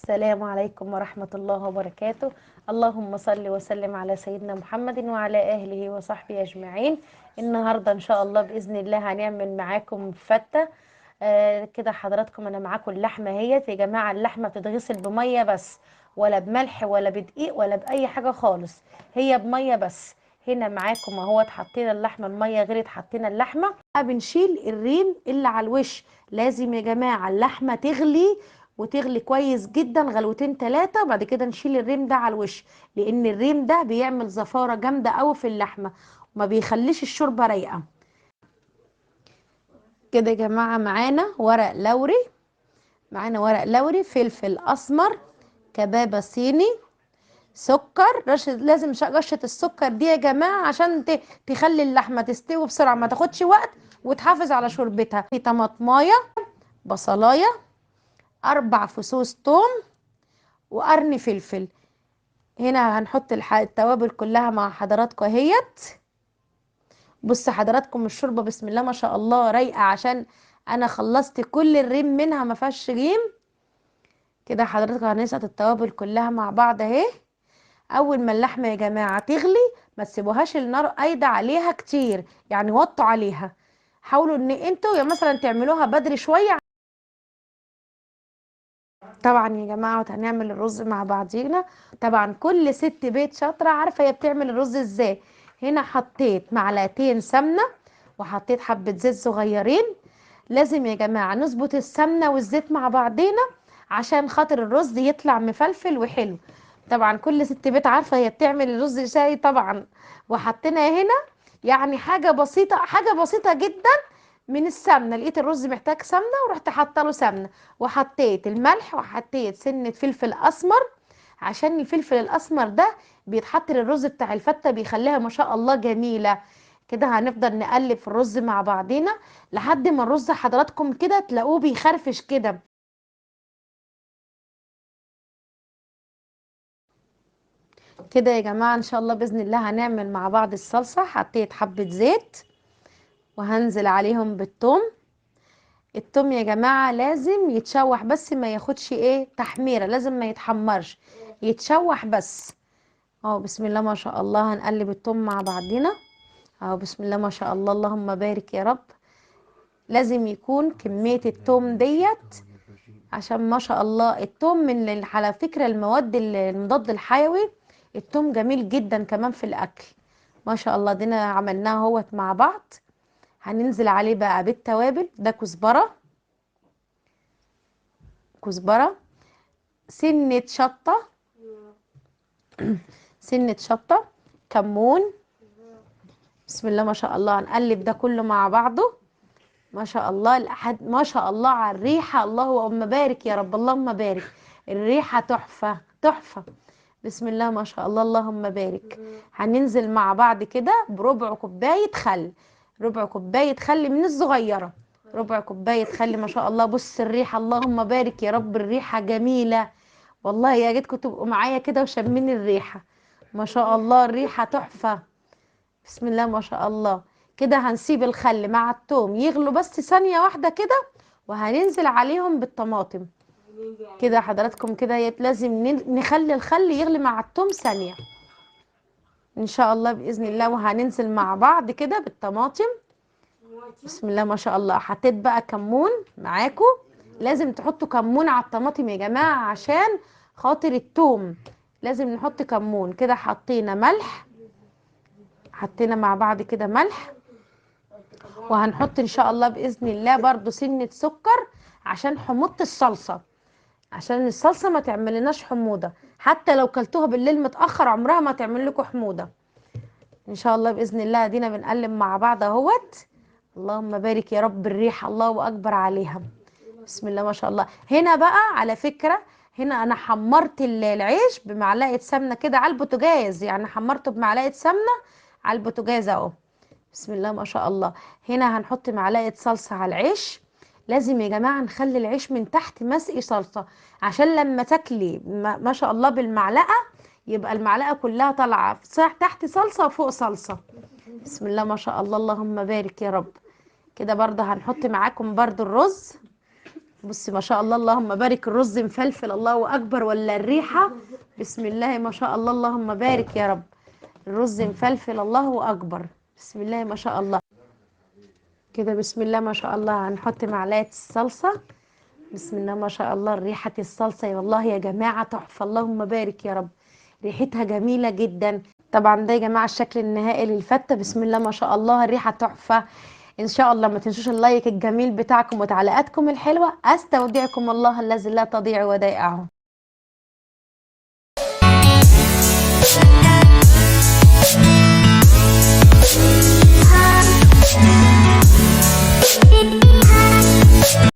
السلام عليكم ورحمة الله وبركاته. اللهم صل وسلم على سيدنا محمد وعلى آله وصحبه أجمعين. النهاردة إن شاء الله بإذن الله هنعمل معاكم فتة. كده حضراتكم أنا معاكم اللحمة اهيت يا جماعة. اللحمة بتتغسل بمية بس، ولا بملح ولا بدقيق ولا بأي حاجة خالص، هي بمية بس. هنا معاكم اهوت حطينا اللحمة، المية غليت حطينا اللحمة. بنشيل الريم اللي على الوش. لازم يا جماعة اللحمة تغلي وتغلي كويس جدا غلوتين ثلاثة، وبعد كده نشيل الريم ده على الوش، لان الريم ده بيعمل زفارة جامدة قوي في اللحمة وما بيخليش الشوربة رايقة. كده يا جماعة معانا ورق لوري، معانا ورق لوري، فلفل اسمر، كبابة صيني، سكر رشة. لازم رشة السكر دي يا جماعة عشان تخلي اللحمة تستوي بسرعة، ما تاخدش وقت وتحافظ على شوربتها. في طماطمايه، بصلايه، 4 فصوص توم، وقرن فلفل. هنا هنحط التوابل كلها مع حضراتكم اهيت. بص حضراتكم الشوربه بسم الله ما شاء الله رايقه، عشان انا خلصت كل الريم منها ما فيهاش ريم. كده حضراتكم هنسقط التوابل كلها مع بعض اهي. اول ما اللحمه يا جماعه تغلي ما تسيبوهاش النار قايده عليها كتير، يعني وطوا عليها. حاولوا ان انتوا يعني مثلا تعملوها بدري شويه. طبعا يا جماعه هنعمل الرز مع بعضينا. طبعا كل ست بيت شاطره عارفه هي بتعمل الرز ازاي. هنا حطيت معلقتين سمنه وحطيت حبه زيت صغيرين. لازم يا جماعه نظبط السمنه والزيت مع بعضينا عشان خاطر الرز يطلع مفلفل وحلو. طبعا كل ست بيت عارفه هي بتعمل الرز ازاي طبعا. وحطينا هنا يعني حاجه بسيطه، حاجه بسيطه جدا من السمنه. لقيت الرز محتاج سمنه ورحت حاطه له سمنه، وحطيت الملح وحطيت سنه فلفل اسمر، عشان الفلفل الاسمر ده بيتحط للرز بتاع الفته بيخليها ما شاء الله جميله. كده هنفضل نقلب في الرز مع بعضينا لحد ما الرز حضراتكم كده تلاقوه بيخرفش كده. كده يا جماعه ان شاء الله باذن الله هنعمل مع بعض الصلصه. حطيت حبه زيت وهنزل عليهم بالثوم. التوم يا جماعة لازم يتشوح بس، ما ياخدش ايه تحميرة، لازم ما يتحمرش، يتشوح بس. اهو بسم الله ما شاء الله هنقلب التوم مع بعضنا. اهو بسم الله ما شاء الله اللهم بارك يا رب. لازم يكون كمية التوم ديت، عشان ما شاء الله التوم من على فكرة المضاد الحيوي. التوم جميل جدا كمان في الاكل. ما شاء الله دينا عملناه اهوت مع بعض. هننزل عليه بقى بالتوابل. ده كزبرة، كزبرة، سنة شطة، سنة شطة، كمون. بسم الله ما شاء الله هنقلب ده كله مع بعضه. ما شاء الله ما شاء الله على الريحة، اللهم بارك يا رب، اللهم بارك. الريحة تحفة تحفة. بسم الله ما شاء الله اللهم بارك. هننزل مع بعض كده بربع كوباية خل، ربع كوباية خل من الصغيرة، ربع كوباية خل. ما شاء الله بص الريحة اللهم بارك يا رب، الريحة جميلة. والله يا ريتكم تبقوا معايا كده وشمين الريحة. ما شاء الله الريحة تحفة. بسم الله ما شاء الله. كده هنسيب الخل مع التوم يغلوا بس ثانية واحدة كده، وهننزل عليهم بالطماطم. كده حضراتكم كده لازم نخلي الخل يغلي مع التوم ثانية ان شاء الله بإذن الله. وهننزل مع بعض كده بالطماطم. بسم الله ما شاء الله. حطيت بقى كمون معاكم. لازم تحطوا كمون على الطماطم يا جماعة عشان خاطر التوم، لازم نحط كمون. كده حطينا ملح، حطينا مع بعض كده ملح. وهنحط ان شاء الله باذن الله برضو سنة سكر عشان حموضة الصلصة، عشان الصلصة ما تعملناش حموضة. حتى لو كلتوها بالليل متأخر عمرها ما تعمل لكم حموضة ان شاء الله باذن الله. ادينا بنقلب مع بعض اهوت. اللهم بارك يا رب، الريحة الله اكبر عليها. بسم الله ما شاء الله. هنا بقى على فكرة، هنا انا حمرت العيش بمعلقة سمنة كده على البوتاجاز، يعني حمرته بمعلقة سمنة على البوتاجاز اهو. بسم الله ما شاء الله. هنا هنحط معلقة صلصة على العيش. لازم يا جماعة نخلي العيش من تحت مسقي صلصة، عشان لما تاكلي ما شاء الله بالمعلقة يبقى المعلقة كلها طالعة تحت صلصة وفوق صلصة. بسم الله ما شاء الله اللهم بارك يا رب. كده برضه هنحط معاكم برضه الرز. بصي ما شاء الله اللهم بارك، الرز مفلفل الله اكبر، ولا الريحه بسم الله ما شاء الله اللهم بارك يا رب. الرز مفلفل الله اكبر. بسم الله ما شاء الله. كده بسم الله ما شاء الله هنحط معلقه الصلصه. بسم الله ما شاء الله، ريحه الصلصه والله يا جماعه تحفه، اللهم بارك يا رب. ريحتها جميله جدا. طبعا ده يا جماعه الشكل النهائي للفته. بسم الله ما شاء الله الريحه تحفه. ان شاء الله ما تنسوش اللايك الجميل بتاعكم وتعليقاتكم الحلوه. استودعكم الله الذي لا تضيع ودائعه.